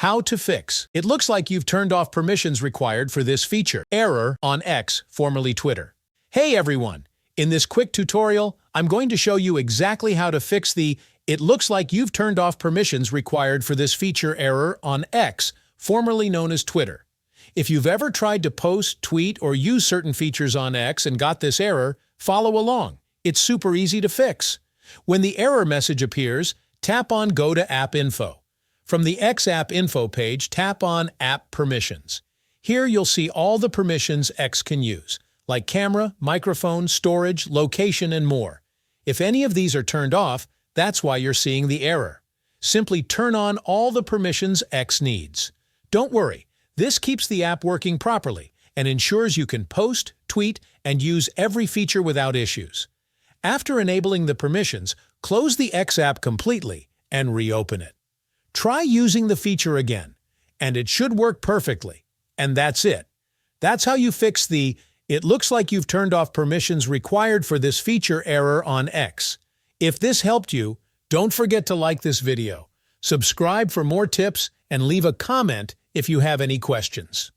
How to fix. It looks like you've turned off permissions required for this feature. Error on X, formerly Twitter. Hey everyone! In this quick tutorial, I'm going to show you exactly how to fix the "it looks like you've turned off permissions required for this feature" error on X, formerly known as Twitter. If you've ever tried to post, tweet, or use certain features on X and got this error, follow along. It's super easy to fix. When the error message appears, tap on Go to App Info. From the X App Info page, tap on App Permissions. Here you'll see all the permissions X can use, like camera, microphone, storage, location, and more. If any of these are turned off, that's why you're seeing the error. Simply turn on all the permissions X needs. Don't worry, this keeps the app working properly and ensures you can post, tweet, and use every feature without issues. After enabling the permissions, close the X app completely and reopen it. Try using the feature again, and it should work perfectly. And that's it. That's how you fix the "it looks like you've turned off permissions required for this feature" error on X. If this helped you, don't forget to like this video, subscribe for more tips, and leave a comment if you have any questions.